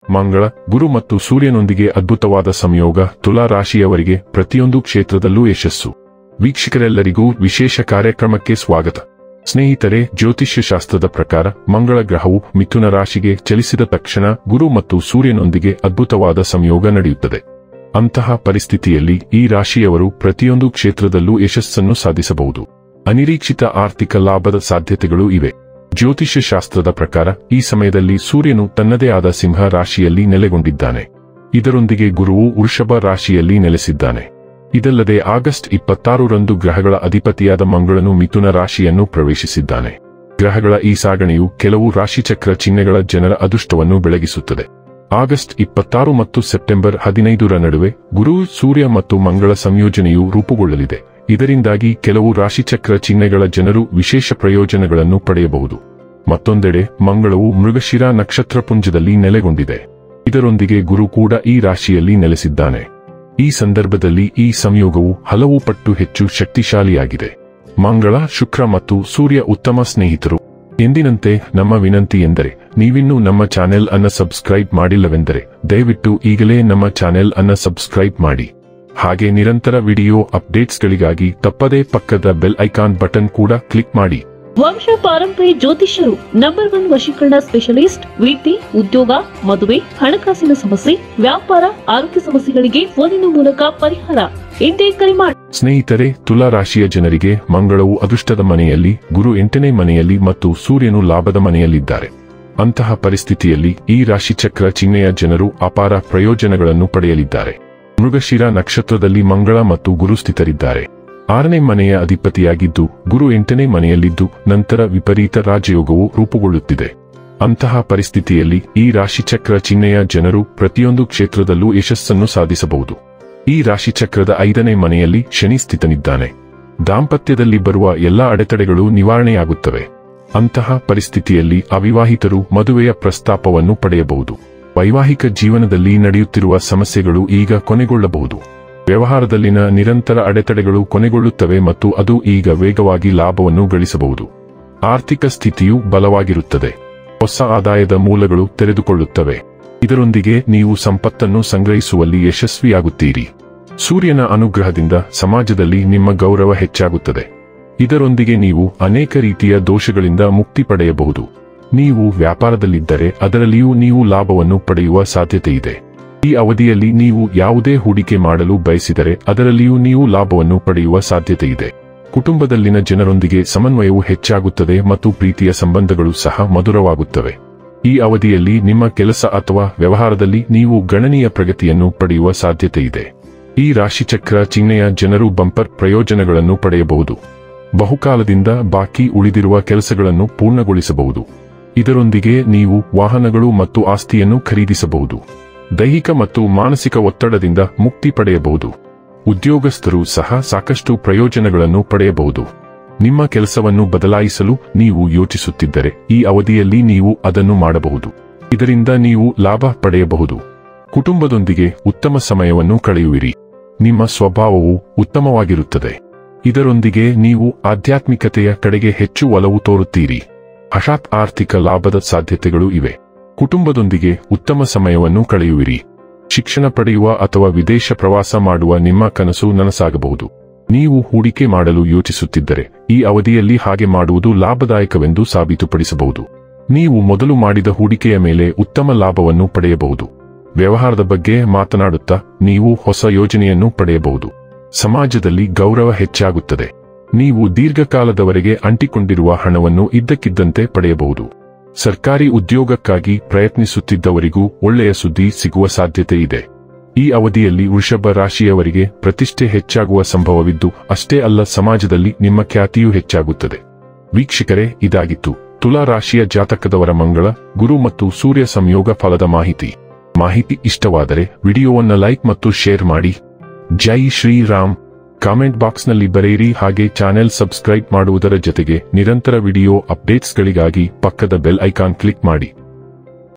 ಮಂಗಳ, ಗುರು ಮತ್ತು ಸೂರ್ಯನೊಂದಿಗೆ ಅದ್ಭುತವಾದ ಸಂಯೋಗ. ತುಲಾ ರಾಶಿಯವರಿಗೆ ಪ್ರತಿಯೊಂದು ಕ್ಷೇತ್ರದಲ್ಲೂ ಯಶಸ್ಸು. ವೀಕ್ಷಕರೆಲ್ಲರಿಗೂ ವಿಶೇಷ ಕಾರ್ಯಕ್ರಮಕ್ಕೆ ಸ್ವಾಗತ. ಸ್ನೇಹಿತರೆ, ಜ್ಯೋತಿಷ್ಯ ಶಾಸ್ತ್ರದ ಪ್ರಕಾರ ಮಂಗಳ ಗ್ರಹವು ಮಿಥುನ ರಾಶಿಗೆ ಚಲಿಸಿದ ತಕ್ಷಣ ಗುರು ಮತ್ತು ಸೂರ್ಯನೊಂದಿಗೆ ಅದ್ಭುತವಾದ ಸಂಯೋಗ ನಡೆಯುತ್ತದೆ. ಅಂತಹ ಪರಿಸ್ಥಿತಿಯಲ್ಲಿ ಈ ರಾಶಿಯವರು ಪ್ರತಿಯೊಂದು ಕ್ಷೇತ್ರದಲ್ಲೂ ಯಶಸ್ಸನ್ನು ಸಾಧಿಸಬಹುದು. ಅನಿರೀಕ್ಷಿತ ಆರ್ಥಿಕ ಲಾಭದ ಸಾಧ್ಯತೆಗಳು ಇವೆ. ಜ್ಯೋತಿಷ್ಯ ಶಾಸ್ತ್ರದ ಪ್ರಕಾರ ಈ ಸಮಯದಲ್ಲಿ ಸೂರ್ಯನು ತನ್ನದೇ ಆದ ಸಿಂಹ ರಾಶಿಯಲ್ಲಿ ನೆಲೆಗೊಂಡಿದ್ದಾನೆ. ಇದರೊಂದಿಗೆ ಗುರುವು ವೃಷಭ ರಾಶಿಯಲ್ಲಿ ನೆಲೆಸಿದ್ದಾನೆ. ಇದಲ್ಲದೆ ಆಗಸ್ಟ್ 26ರಂದು ಗ್ರಹಗಳ ಅಧಿಪತಿಯಾದ ಮಂಗಳನು ಮಿಥುನ ರಾಶಿಯನ್ನು ಪ್ರವೇಶಿಸಿದ್ದಾನೆ. ಗ್ರಹಗಳ ಈ ಸಾಗಣೆಯು ಕೆಲವು ರಾಶಿಚಕ್ರ ಚಿಹ್ನೆಗಳ ಜನರ ಅದೃಷ್ಟವನ್ನು ಬೆಳಗಿಸುತ್ತದೆ. ಆಗಸ್ಟ್ 26 ಮತ್ತು ಸೆಪ್ಟೆಂಬರ್ 15ರ ನಡುವೆ ಗುರು, ಸೂರ್ಯ ಮತ್ತು ಮಂಗಳ ಸಂಯೋಜನೆಯು ರೂಪುಗೊಳ್ಳಲಿದೆ. ಇದರಿಂದಾಗಿ ಕೆಲವು ರಾಶಿಚಕ್ರ ಚಿಹ್ನೆಗಳ ಜನರು ವಿಶೇಷ ಪ್ರಯೋಜನಗಳನ್ನು ಪಡೆಯಬಹುದು. ಮತ್ತೊಂದೆಡೆ ಮಂಗಳವು ಮೃಗಶಿರ ನಕ್ಷತ್ರಪುಂಜದಲ್ಲಿ ನೆಲೆಗೊಂಡಿದೆ. ಇದರೊಂದಿಗೆ ಗುರು ಕೂಡ ಈ ರಾಶಿಯಲ್ಲಿ ನೆಲೆಸಿದ್ದಾನೆ. ಈ ಸಂದರ್ಭದಲ್ಲಿ ಈ ಸಂಯೋಗವು ಹಲವು ಪಟ್ಟು ಹೆಚ್ಚು ಶಕ್ತಿಶಾಲಿಯಾಗಿದೆ. ಮಂಗಳ, ಶುಕ್ರ ಮತ್ತು ಸೂರ್ಯ ಉತ್ತಮ ಸ್ನೇಹಿತರು. ಎಂದಿನಂತೆ ನಮ್ಮ ವಿನಂತಿ ಎಂದರೆ, ನೀವಿನ್ನೂ ನಮ್ಮ ಚಾನೆಲ್ ಅನ್ನು ಸಬ್ಸ್ಕ್ರೈಬ್ ಮಾಡಿಲ್ಲವೆಂದರೆ ದಯವಿಟ್ಟು ಈಗಲೇ ನಮ್ಮ ಚಾನೆಲ್ ಅನ್ನು ಸಬ್ಸ್ಕ್ರೈಬ್ ಮಾಡಿ. ಹಾಗೆ ನಿರಂತರ ವಿಡಿಯೋ ಅಪ್ಡೇಟ್ಸ್ಗಳಿಗಾಗಿ ತಪ್ಪದೇ ಪಕ್ಕದ ಬೆಲ್ ಐಕಾನ್ ಬಟನ್ ಕೂಡ ಕ್ಲಿಕ್ ಮಾಡಿ. ವಂಶ ಪಾರಂಪರ್ಯ ಜ್ಯೋತಿಷ್ಯರು ನಂಬರ್ 1 ವಶೀಕರಣ ಸ್ಪೆಷಲಿಸ್ಟ್. ವೃತ್ತಿ, ಉದ್ಯೋಗ, ಮದುವೆ, ಹಣಕಾಸಿನ ಸಮಸ್ಯೆ, ವ್ಯಾಪಾರ, ಆರೋಗ್ಯ ಸಮಸ್ಯೆಗಳಿಗೆ ಫೋನಿನ ಮೂಲಕ ಪರಿಹಾರ. ಇಂದೇ ಕರೆ ಮಾಡಿ. ಸ್ನೇಹಿತರೆ, ತುಲಾ ರಾಶಿಯ ಜನರಿಗೆ ಮಂಗಳವು ಅದೃಷ್ಟದ ಮನೆಯಲ್ಲಿ, ಗುರು 8ನೇ ಮನೆಯಲ್ಲಿ ಮತ್ತು ಸೂರ್ಯನು ಲಾಭದ ಮನೆಯಲ್ಲಿದ್ದಾರೆ. ಅಂತಹ ಪರಿಸ್ಥಿತಿಯಲ್ಲಿ ಈ ರಾಶಿಚಕ್ರ ಚಿಹ್ನೆಯ ಜನರು ಅಪಾರ ಪ್ರಯೋಜನಗಳನ್ನು ಪಡೆಯಲಿದ್ದಾರೆ. ಮೃಗಶಿರ ನಕ್ಷತ್ರದಲ್ಲಿ ಮಂಗಳ ಮತ್ತು ಗುರು ಸ್ಥಿತರಿದ್ದಾರೆ. 6ನೇ ಮನೆಯ ಅಧಿಪತಿಯಾಗಿದ್ದು ಗುರು 8ನೇ ಮನೆಯಲ್ಲಿದ್ದು ನಂತರ ವಿಪರೀತ ರಾಜಯೋಗವು ರೂಪುಗೊಳ್ಳುತ್ತಿದೆ. ಅಂತಹ ಪರಿಸ್ಥಿತಿಯಲ್ಲಿ ಈ ರಾಶಿಚಕ್ರ ಚಿಹ್ನೆಯ ಜನರು ಪ್ರತಿಯೊಂದು ಕ್ಷೇತ್ರದಲ್ಲೂ ಯಶಸ್ಸನ್ನು ಸಾಧಿಸಬಹುದು. ಈ ರಾಶಿಚಕ್ರದ 5ನೇ ಮನೆಯಲ್ಲಿ ಶನಿ ಸ್ಥಿತನಿದ್ದಾನೆ. ದಾಂಪತ್ಯದಲ್ಲಿ ಬರುವ ಎಲ್ಲಾ ಅಡೆತಡೆಗಳು ನಿವಾರಣೆಯಾಗುತ್ತವೆ. ಅಂತಹ ಪರಿಸ್ಥಿತಿಯಲ್ಲಿ ಅವಿವಾಹಿತರು ಮದುವೆಯ ಪ್ರಸ್ತಾಪವನ್ನು ಪಡೆಯಬಹುದು. ವೈವಾಹಿಕ ಜೀವನದಲ್ಲಿ ನಡೆಯುತ್ತಿರುವ ಸಮಸ್ಯೆಗಳು ಈಗ ಕೊನೆಗೊಳ್ಳಬಹುದು. ವ್ಯವಹಾರದಲ್ಲಿನ ನಿರಂತರ ಅಡೆತಡೆಗಳು ಕೊನೆಗೊಳ್ಳುತ್ತವೆ ಮತ್ತು ಅದು ಈಗ ವೇಗವಾಗಿ ಲಾಭವನ್ನು ಗಳಿಸಬಹುದು. ಆರ್ಥಿಕ ಸ್ಥಿತಿಯು ಬಲವಾಗಿರುತ್ತದೆ. ಹೊಸ ಆದಾಯದ ಮೂಲಗಳು ತೆರೆದುಕೊಳ್ಳುತ್ತವೆ. ಇದರೊಂದಿಗೆ ನೀವು ಸಂಪತ್ತನ್ನು ಸಂಗ್ರಹಿಸುವಲ್ಲಿ ಯಶಸ್ವಿಯಾಗುತ್ತೀರಿ. ಸೂರ್ಯನ ಅನುಗ್ರಹದಿಂದ ಸಮಾಜದಲ್ಲಿ ನಿಮ್ಮ ಗೌರವ ಹೆಚ್ಚಾಗುತ್ತದೆ. ಇದರೊಂದಿಗೆ ನೀವು ಅನೇಕ ರೀತಿಯ ದೋಷಗಳಿಂದ ಮುಕ್ತಿ ಪಡೆಯಬಹುದು. ನೀವು ವ್ಯಾಪಾರದಲ್ಲಿದ್ದರೆ ಅದರಲ್ಲಿಯೂ ನೀವು ಲಾಭವನ್ನು ಪಡೆಯುವ ಸಾಧ್ಯತೆ ಇದೆ. ಈ ಅವಧಿಯಲ್ಲಿ ನೀವು ಯಾವುದೇ ಹೂಡಿಕೆ ಮಾಡಲು ಬಯಸಿದರೆ ಅದರಲ್ಲಿಯೂ ನೀವು ಲಾಭವನ್ನು ಪಡೆಯುವ ಸಾಧ್ಯತೆ ಇದೆ. ಕುಟುಂಬದಲ್ಲಿನ ಜನರೊಂದಿಗೆ ಸಮನ್ವಯವು ಹೆಚ್ಚಾಗುತ್ತದೆ ಮತ್ತು ಪ್ರೀತಿಯ ಸಂಬಂಧಗಳು ಸಹ ಮಧುರವಾಗುತ್ತವೆ. ಈ ಅವಧಿಯಲ್ಲಿ ನಿಮ್ಮ ಕೆಲಸ ಅಥವಾ ವ್ಯವಹಾರದಲ್ಲಿ ನೀವು ಗಣನೀಯ ಪ್ರಗತಿಯನ್ನು ಪಡೆಯುವ ಸಾಧ್ಯತೆ ಇದೆ. ಈ ರಾಶಿಚಕ್ರ ಚಿಹ್ನೆಯ ಜನರು ಬಂಪರ್ ಪ್ರಯೋಜನಗಳನ್ನು ಪಡೆಯಬಹುದು. ಬಹುಕಾಲದಿಂದ ಬಾಕಿ ಉಳಿದಿರುವ ಕೆಲಸಗಳನ್ನು ಪೂರ್ಣಗೊಳಿಸಬಹುದು. ಇದರೊಂದಿಗೆ ನೀವು ವಾಹನಗಳು ಮತ್ತು ಆಸ್ತಿಯನ್ನು ಖರೀದಿಸಬಹುದು. ದೈಹಿಕ ಮತ್ತು ಮಾನಸಿಕ ಒತ್ತಡದಿಂದ ಮುಕ್ತಿ ಪಡೆಯಬಹುದು. ಉದ್ಯೋಗಸ್ಥರು ಸಹ ಸಾಕಷ್ಟು ಪ್ರಯೋಜನಗಳನ್ನು ಪಡೆಯಬಹುದು. ನಿಮ್ಮ ಕೆಲಸವನ್ನು ಬದಲಾಯಿಸಲು ನೀವು ಯೋಚಿಸುತ್ತಿದ್ದರೆ ಈ ಅವಧಿಯಲ್ಲಿ ನೀವು ಅದನ್ನು ಮಾಡಬಹುದು. ಇದರಿಂದ ನೀವು ಲಾಭ ಪಡೆಯಬಹುದು. ಕುಟುಂಬದೊಂದಿಗೆ ಉತ್ತಮ ಸಮಯವನ್ನು ಕಳೆಯುವಿರಿ. ನಿಮ್ಮ ಸ್ವಭಾವವು ಉತ್ತಮವಾಗಿರುತ್ತದೆ. ಇದರೊಂದಿಗೆ ನೀವು ಆಧ್ಯಾತ್ಮಿಕತೆಯ ಕಡೆಗೆ ಹೆಚ್ಚು ಒಲವು ತೋರುತ್ತೀರಿ. ಹಠಾತ್ ಆರ್ಥಿಕ ಲಾಭದ ಸಾಧ್ಯತೆಗಳು ಇವೆ. ಕುಟುಂಬದೊಂದಿಗೆ ಉತ್ತಮ ಸಮಯವನ್ನು ಕಳೆಯುವಿರಿ. ಶಿಕ್ಷಣ ಪಡೆಯುವ ಅಥವಾ ವಿದೇಶ ಪ್ರವಾಸ ಮಾಡುವ ನಿಮ್ಮ ಕನಸು ನನಸಾಗಬಹುದು. ನೀವು ಹೂಡಿಕೆ ಮಾಡಲು ಯೋಚಿಸುತ್ತಿದ್ದರೆ ಈ ಅವಧಿಯಲ್ಲಿ ಹಾಗೆ ಮಾಡುವುದು ಲಾಭದಾಯಕವೆಂದು ಸಾಬೀತುಪಡಿಸಬಹುದು. ನೀವು ಮೊದಲು ಮಾಡಿದ ಹೂಡಿಕೆಯ ಮೇಲೆ ಉತ್ತಮ ಲಾಭವನ್ನು ಪಡೆಯಬಹುದು. ವ್ಯವಹಾರದ ಬಗ್ಗೆ ಮಾತನಾಡುತ್ತಾ ನೀವು ಹೊಸ ಯೋಜನೆಯನ್ನು ಪಡೆಯಬಹುದು. ಸಮಾಜದಲ್ಲಿ ಗೌರವ ಹೆಚ್ಚಾಗುತ್ತದೆ. ನೀವು ದೀರ್ಘಕಾಲದವರೆಗೆ ಅಂಟಿಕೊಂಡಿರುವ ಹಣವನ್ನು ಇದ್ದಕ್ಕಿದ್ದಂತೆ ಪಡೆಯಬಹುದು. ಸರ್ಕಾರಿ ಉದ್ಯೋಗಕ್ಕಾಗಿ ಪ್ರಯತ್ನಿಸುತ್ತಿದ್ದವರಿಗೂ ಒಳ್ಳೆಯ ಸುದ್ದಿ ಸಿಗುವ ಸಾಧ್ಯತೆ ಇದೆ. ಈ ಅವಧಿಯಲ್ಲಿ ವೃಷಭ ರಾಶಿಯವರಿಗೆ ಪ್ರತಿಷ್ಠೆ ಹೆಚ್ಚಾಗುವ ಸಂಭವವಿದ್ದು ಅಷ್ಟೇ ಅಲ್ಲ, ಸಮಾಜದಲ್ಲಿ ನಿಮ್ಮ ಖ್ಯಾತಿಯೂ ಹೆಚ್ಚಾಗುತ್ತದೆ. ವೀಕ್ಷಕರೇ, ಇದಾಗಿತ್ತು ತುಲಾ ರಾಶಿಯ ಜಾತಕದವರ ಮಂಗಳ, ಗುರು ಮತ್ತು ಸೂರ್ಯ ಸಂಯೋಗ ಫಲದ ಮಾಹಿತಿ ಇಷ್ಟವಾದರೆ ವಿಡಿಯೋವನ್ನು ಲೈಕ್ ಮತ್ತು ಶೇರ್ ಮಾಡಿ. ಜೈ ಶ್ರೀರಾಮ್. ಕಾಮೆಂಟ್ ಬಾಕ್ಸ್ನಲ್ಲಿ ಬರೆಯಿರಿ. ಹಾಗೆ ಚಾನೆಲ್ ಸಬ್ಸ್ಕ್ರೈಬ್ ಮಾಡುವುದರ ಜೊತೆಗೆ ನಿರಂತರ ವಿಡಿಯೋ ಅಪ್ಡೇಟ್ಸ್ಗಳಿಗಾಗಿ ಪಕ್ಕದ ಬೆಲ್ ಐಕಾನ್ ಕ್ಲಿಕ್ ಮಾಡಿ.